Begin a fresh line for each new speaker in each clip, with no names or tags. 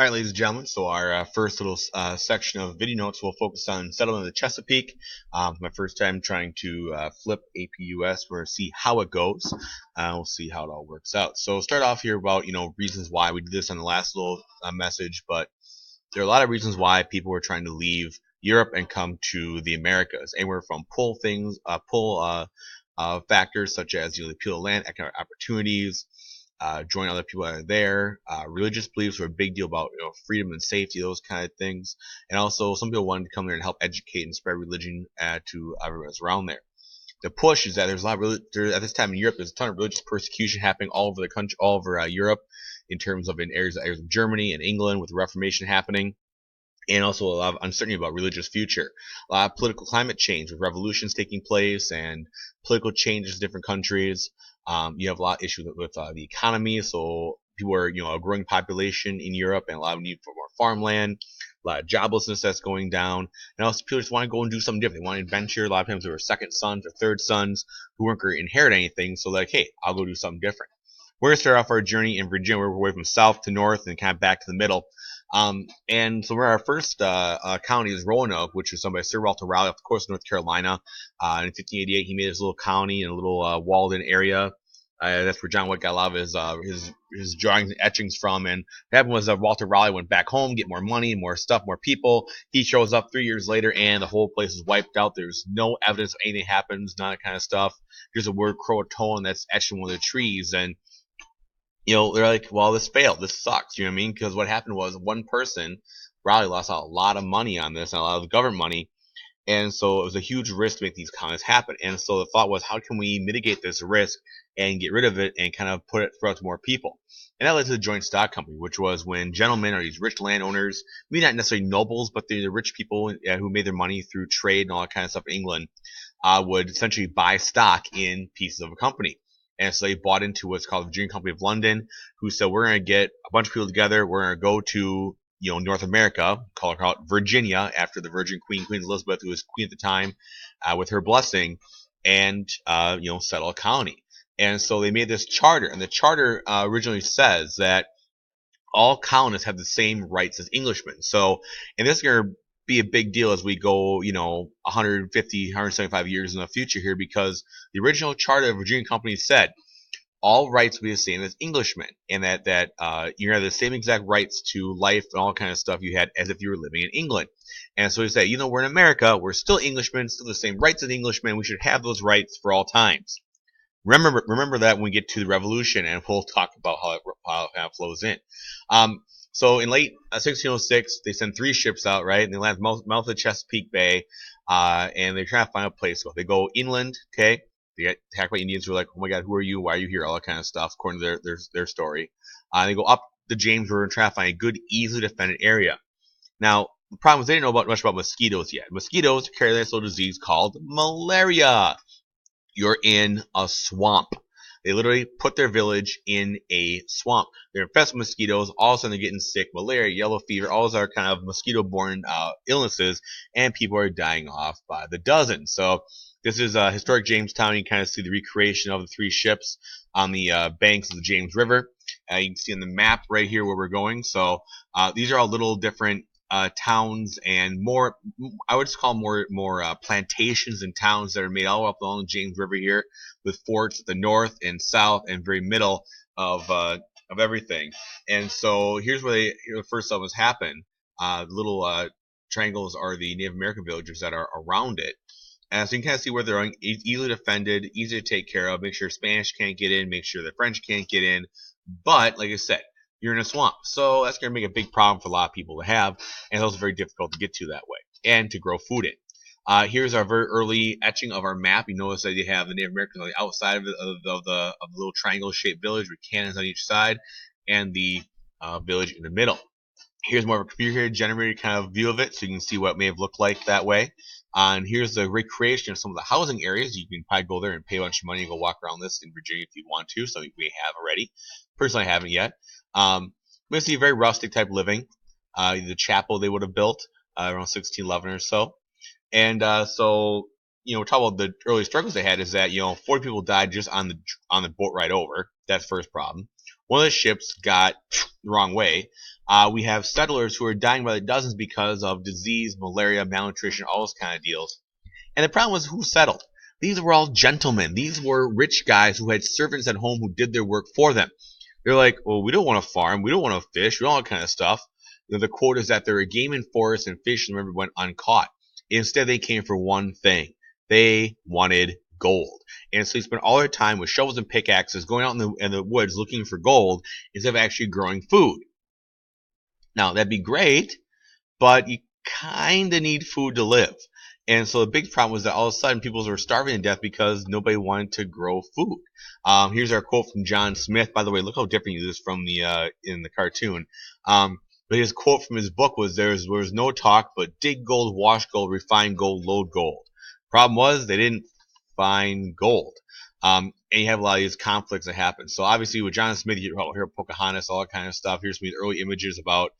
All right, ladies and gentlemen, so our first little section of video notes will focus on settlement of the Chesapeake. My first time trying to flip APUS. We're going to see how it goes. We'll see how it all works out. So start off here about, reasons why we did this on the last little message, but there are a lot of reasons why people were trying to leave Europe and come to the Americas. Anywhere from pull factors such as the appeal of land, economic opportunities, join other people that are there. Religious beliefs were a big deal about freedom and safety, those kind of things. And also, some people wanted to come there and help educate and spread religion to everyone that's around there. The push is that there's a lot of at this time in Europe, there's a ton of religious persecution happening all over the country, all over Europe, in terms of in areas of Germany and England with the Reformation happening. And also a lot of uncertainty about religious future. A lot of political climate change with revolutions taking place and political changes in different countries. You have a lot of issues with the economy. So people are, a growing population in Europe and a lot of need for more farmland. A lot of joblessness that's going down. And also people just want to go and do something different. They want to adventure. A lot of times they were second sons or third sons who weren't going to inherit anything. So like, hey, I'll go do something different. We're going to start off our journey in Virginia. We're way from south to north and kind of back to the middle. And so where our first county is Roanoke, which was done by Sir Walter Raleigh off the coast of North Carolina. In 1588, he made his little county in a little walled-in area. That's where John White got a lot of his drawings and etchings from. And what happened was Walter Raleigh went back home, get more money, more stuff, more people. He shows up 3 years later, and the whole place is wiped out. There's no evidence of anything happens, none of that kind of stuff. There's a word Croatoan that's etched in one of the trees, and they're like, well, this failed. This sucks. You know what I mean? Because what happened was one person, Raleigh, lost a lot of money on this and a lot of the government money. And so it was a huge risk to make these colonies happen. And so the thought was, how can we mitigate this risk and get rid of it and kind of put it out to more people? And that led to the joint stock company, which was when gentlemen or these rich landowners, maybe not necessarily nobles, but they're the rich people who made their money through trade and all that kind of stuff in England, would essentially buy stock in pieces of a company. And so they bought into what's called the Virginia Company of London, who said, we're going to get a bunch of people together. We're going to go to, North America, call it Virginia, after the Virgin Queen Elizabeth, who was queen at the time, with her blessing, and, settle a colony. And so they made this charter, and the charter originally says that all colonists have the same rights as Englishmen. So, and this is going to be a big deal as we go, 150, 175 years in the future here, because the original charter of Virginia Company said all rights will be the same as Englishmen, and that you have the same exact rights to life and all kind of stuff you had as if you were living in England. And so he said, we're in America, we're still Englishmen, still the same rights as Englishmen, we should have those rights for all times. Remember that when we get to the Revolution, and we'll talk about how it flows in. So in late 1606, they send 3 ships out, right? And they land mouth of the Chesapeake Bay, and they're trying to find a place to go. They go inland, okay? They get attacked by Indians who are like, oh my God, who are you? Why are you here? All that kind of stuff, according to their story. They go up the James River and try to find a good, easily defended area. Now, the problem is they didn't know much about mosquitoes yet. Mosquitoes carry this little disease called malaria. You're in a swamp. They literally put their village in a swamp. They're infested with mosquitoes. All of a sudden, they're getting sick. Malaria, yellow fever, all those are kind of mosquito-borne illnesses, and people are dying off by the dozen. So this is historic Jamestown. You can kind of see the recreation of the 3 ships on the banks of the James River. You can see on the map right here where we're going. So these are all little different towns and more, I would just call more plantations and towns that are made all up along the James River here, with forts at the north and south and very middle of everything. And so here's where the first settlements happen. The little triangles are the Native American villages that are around it. And so you can kind of see where they're easily defended, easy to take care of, make sure Spanish can't get in, make sure the French can't get in. But, like I said, you're in a swamp. So that's going to make a big problem for a lot of people to have, and it's also very difficult to get to that way and to grow food in. Here's our very early etching of our map. You notice that you have the Native Americans on the outside of the little triangle-shaped village with cannons on each side, and the village in the middle. Here's more of a computer-generated kind of view of it, so you can see what it may have looked like that way. And here's the recreation of some of the housing areas. You can probably go there and pay a bunch of money and go walk around this in Virginia if you want to. So we have already. Personally, I haven't yet. We're going to see a very rustic type living. The chapel they would have built around 1611 or so. And so, we're talking about the early struggles they had is that, 40 people died just on the boat ride over. That's the first problem. one of the ships got the wrong way. We have settlers who are dying by the dozens because of disease, malaria, malnutrition, all those kind of deals. And the problem was who settled. These were all gentlemen. These were rich guys who had servants at home who did their work for them. They're like, well, we don't want to farm. We don't want to fish. We don't want that kind of stuff. The quote is that there were game in forests and fish and river went uncaught. Instead, they came for one thing. They wanted gold. And so they spent all their time with shovels and pickaxes going out in the woods looking for gold instead of actually growing food. Now, that'd be great, but you kind of need food to live. And so the big problem was that all of a sudden people were starving to death because nobody wanted to grow food. Here's our quote from John Smith. By the way, look how different it is from the in the cartoon. But his quote from his book was, "There was no talk but dig gold, wash gold, refine gold, load gold." Problem was they didn't find gold. And you have a lot of these conflicts that happen. So obviously with John Smith, you hear Pocahontas, all that kind of stuff. Here's some of the early images about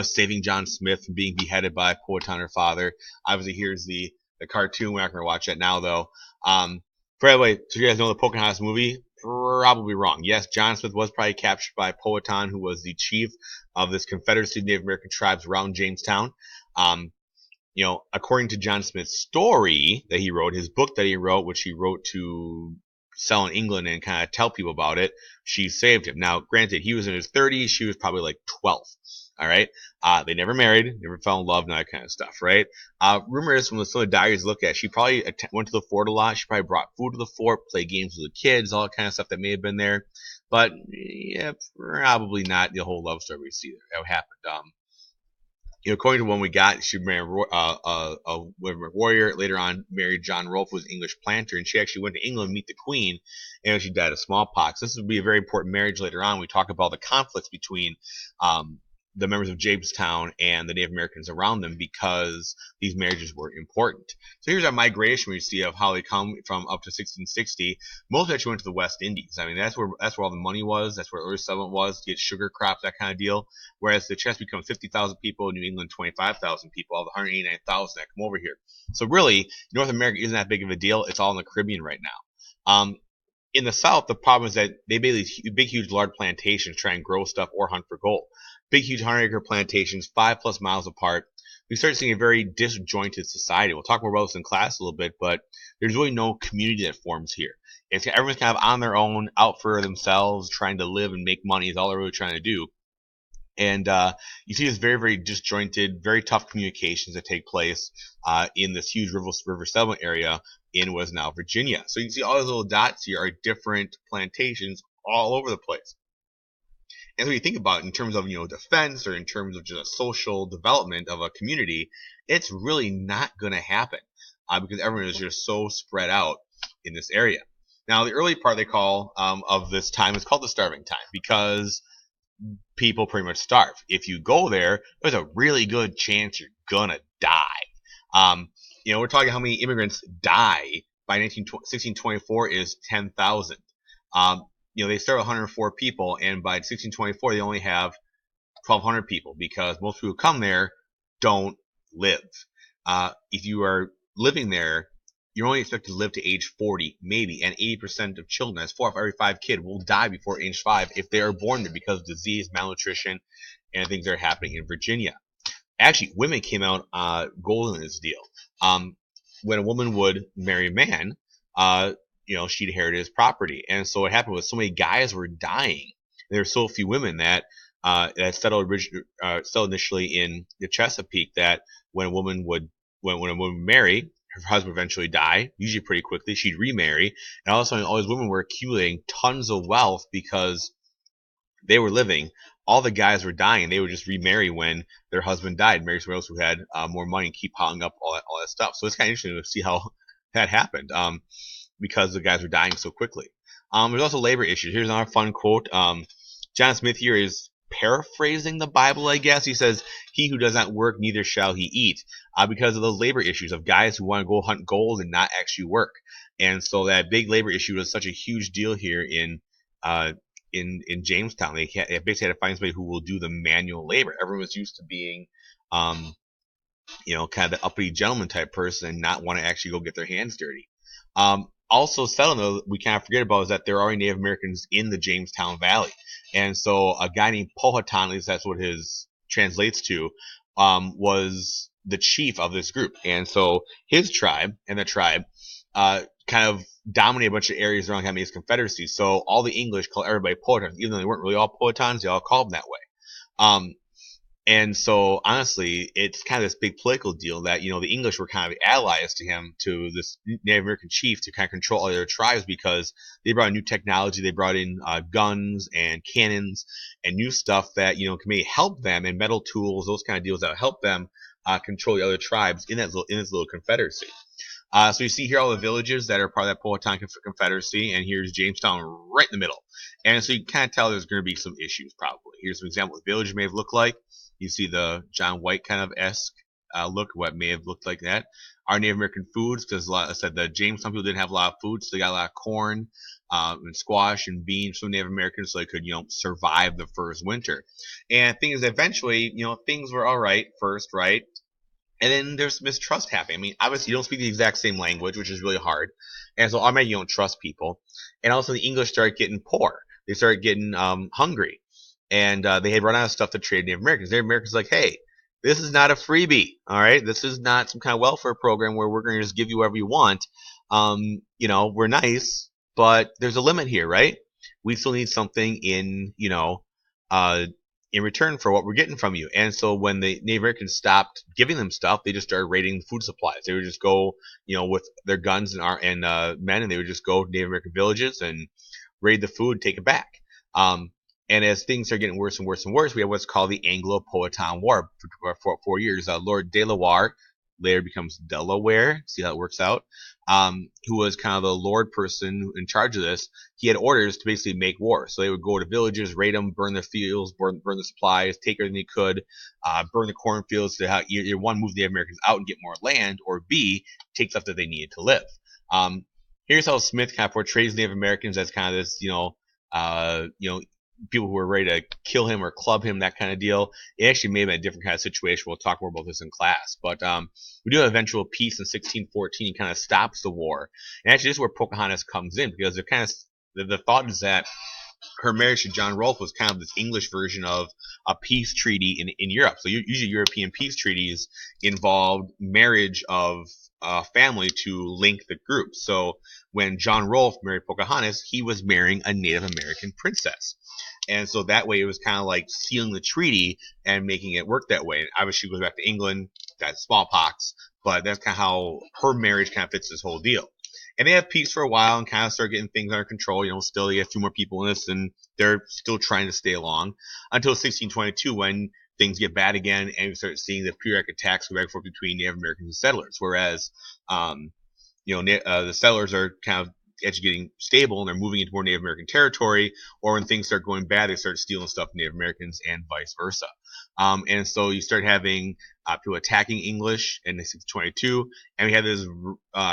saving John Smith from being beheaded by Powhatan, her father. Obviously here's the cartoon. We're not going to watch that now though. By the way, so you guys know the Pocahontas movie? Probably wrong. Yes, John Smith was probably captured by Powhatan, who was the chief of this confederacy of Native American tribes around Jamestown. According to John Smith's story that he wrote, his book that he wrote, which he wrote to sell in England and kind of tell people about it, she saved him. Now, granted, he was in his 30s. She was probably like 12. All right. They never married, never fell in love, and that kind of stuff, right? Rumor is, from some of the diaries look at, she probably went to the fort a lot. She probably brought food to the fort, played games with the kids, all that kind of stuff that may have been there. But, yeah, probably not the whole love story we see there. That happened. According to one we got, she married a warrior. Later on, married John Rolfe, who was an English planter, and she actually went to England to meet the Queen, and she died of smallpox. This would be a very important marriage later on. We talk about the conflicts between the members of Jamestown and the Native Americans around them because these marriages were important. So here's our migration we see of how they come from up to 1660. Most actually went to the West Indies. I mean, that's where all the money was. That's where early settlement was, to get sugar crops, that kind of deal. Whereas the Chesapeake becomes 50,000 people, New England 25,000 people, all the 189,000 that come over here. So really, North America isn't that big of a deal. It's all in the Caribbean right now. In the South, the problem is that they made these big, huge, large plantations try and grow stuff or hunt for gold. Big, huge 100-acre plantations, 5+ miles apart. We start seeing a very disjointed society. We'll talk more about this in class a little bit, but there's really no community that forms here. Everyone's kind of on their own, out for themselves, trying to live and make money is all they're really trying to do. And you see this very, very disjointed, very tough communications that take place in this huge river settlement area in what is now Virginia. So you can see all those little dots here are different plantations all over the place. And so you think about it in terms of defense or in terms of just social development of a community, it's really not going to happen because everyone is just so spread out in this area. Now, the early part they call of this time is called the starving time because people pretty much starve. If you go there, there's a really good chance you're gonna die. We're talking how many immigrants die by 1624 is 10,000. They start with 104 people, and by 1624 they only have 1,200 people because most people who come there don't live. If you are living there, you're only expected to live to age 40, maybe, and 80% of children, that's 4 out of every 5 kids, will die before age 5 if they are born there because of disease, malnutrition, and things that are happening in Virginia. Actually, women came out golden in this deal. When a woman would marry a man, she'd inherit his property. And so what happened was so many guys were dying. There were so few women that settled initially in the Chesapeake that when a woman would marry, her husband would eventually die, usually pretty quickly. She'd remarry, and all of a sudden, all these women were accumulating tons of wealth because they were living. All the guys were dying. They would just remarry when their husband died, marry someone else who had more money, and keep piling up all that stuff. So it's kind of interesting to see how that happened because the guys were dying so quickly. There's also labor issues. Here's another fun quote. John Smith here is paraphrasing the Bible, I guess. He says, "He who does not work, neither shall he eat," because of those labor issues of guys who want to go hunt gold and not actually work. And so that big labor issue was such a huge deal here in Jamestown. They basically had to find somebody who will do the manual labor. Everyone was used to being, kind of the uppity gentleman type person and not want to actually go get their hands dirty. Also, settlement we kind of forget about is that there are Native Americans in the Jamestown Valley. And so a guy named Powhatan, at least that's what his translates to, was the chief of this group. And so his tribe and the tribe kind of dominate a bunch of areas around Hamid's Confederacy. So all the English call everybody Powhatans, even though they weren't really all Powhatans, they all called them that way. And so honestly, it's kind of this big political deal that, the English were kind of allies to him, to this Native American chief, to kind of control all their tribes, because they brought in new technology. They brought in guns and cannons and new stuff that, can maybe help them, and metal tools, those kind of deals that would help them control the other tribes in this little confederacy. So you see here all the villages that are part of that Powhatan Confederacy, and here's Jamestown right in the middle. And so you can kind of tell there's going to be some issues probably. Here's some examples of what the village may have looked like. You see the John White kind of esque look, what may have looked like that. Our Native American foods, because I said the Jamestown people didn't have a lot of food, so they got a lot of corn and squash and beans from Native Americans, so they could, survive the first winter. And the thing is, eventually, things were all right first, right? And then there's mistrust happening. I mean, obviously you don't speak the exact same language, which is really hard. And so automatically you don't trust people. And also the English started getting poor. They started getting hungry. And they had run out of stuff to trade Native Americans. Native Americans like, hey, this is not a freebie, all right? This is not some kind of welfare program where we're going to just give you whatever you want. We're nice, but there's a limit here, right? We still need something in return for what we're getting from you. And so when the Native Americans stopped giving them stuff, they just started raiding food supplies. They would just go, with their guns and men, and they would just go to Native American villages and raid the food, take it back. And as things are getting worse and worse and worse, we have what's called the Anglo-Powhatan War for 4 years. Lord Delaware later becomes Delaware. See how it works out. Who was kind of the lord person in charge of this. He had orders to basically make war. So they would go to villages, raid them, burn their fields, burn the supplies, take everything they could, burn the cornfields to have either one, move the Native Americans out and get more land, or B, take stuff that they needed to live. Here's how Smith kind of portrays Native Americans as kind of this, people who were ready to kill him or club him, that kind of deal. It actually may have been a different kind of situation. We'll talk more about this in class. But we do have eventual peace in 1614. He kind of stops the war. And actually, this is where Pocahontas comes in, because they're kind of the thought is that her marriage to John Rolfe was kind of this English version of a peace treaty in Europe. So usually European peace treaties involved marriage of family to link the group. So when John Rolfe married Pocahontas, he was marrying a Native American princess. And so that way it was kind of like sealing the treaty and making it work that way. And obviously she goes back to England, got smallpox, but that's kind of how her marriage kind of fits this whole deal. And they have peace for a while and kind of start getting things under control. Still you have a few more people in this, and they're still trying to stay along until 1622, when things get bad again, and we start seeing the periodic attacks go back and forth between Native Americans and settlers. Whereas, the settlers are kind of actually getting stable and they're moving into more Native American territory, or when things start going bad, they start stealing stuff from Native Americans and vice versa. And so you start having people attacking English in 1622, and we have this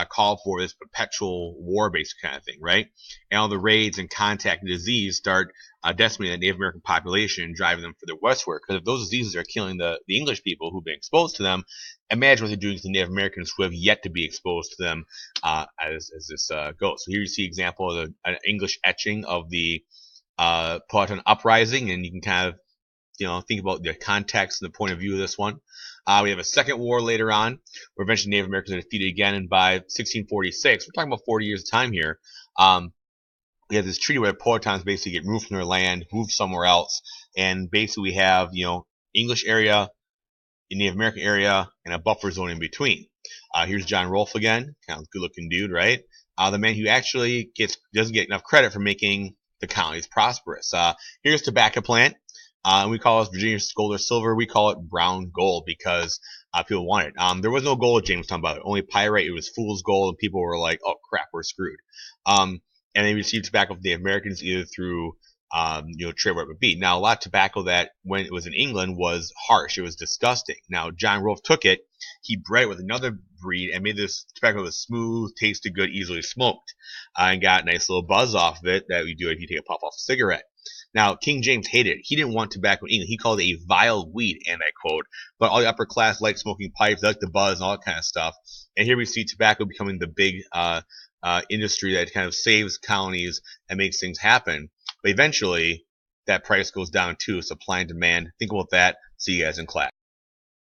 call for this perpetual war-based kind of thing, right? And all the raids and contact and disease start decimating the Native American population and driving them further westward. Because if those diseases are killing the English people who've been exposed to them, imagine what they're doing to the Native Americans who have yet to be exposed to them as this goes. So here you see an example of an English etching of the Powhatan uprising, and you can kind of think about the context and the point of view of this one. We have a second war later on, where eventually Native Americans are defeated again, and by 1646, we're talking about 40 years of time here, we have this treaty where the Powhatans basically get removed from their land, moved somewhere else, and basically we have, English area, Native American area, and a buffer zone in between. Here's John Rolfe again, kind of good-looking dude, right? The man who actually doesn't get enough credit for making the colonies prosperous. Here's tobacco plant. We call it Virginia gold or silver. We call it brown gold because people want it. There was no gold at Jamestown, but only pyrite. It was fool's gold, and people were like, "Oh crap, we're screwed." And they received tobacco from the Americans either through trade, where it would be. Now, a lot of tobacco that when it was in England was harsh. It was disgusting. Now, John Rolfe took it. He bred it with another breed and made this tobacco that was smooth, tasted good, easily smoked, and got a nice little buzz off of it that we do if you take a puff off a cigarette. Now, King James hated it. He didn't want tobacco in England. He called it a vile weed, and I quote. But all the upper class liked smoking pipes, they liked the buzz and all that kind of stuff. And here we see tobacco becoming the big industry that kind of saves colonies and makes things happen. But eventually, that price goes down too. Supply and demand. Think about that. See you guys in class.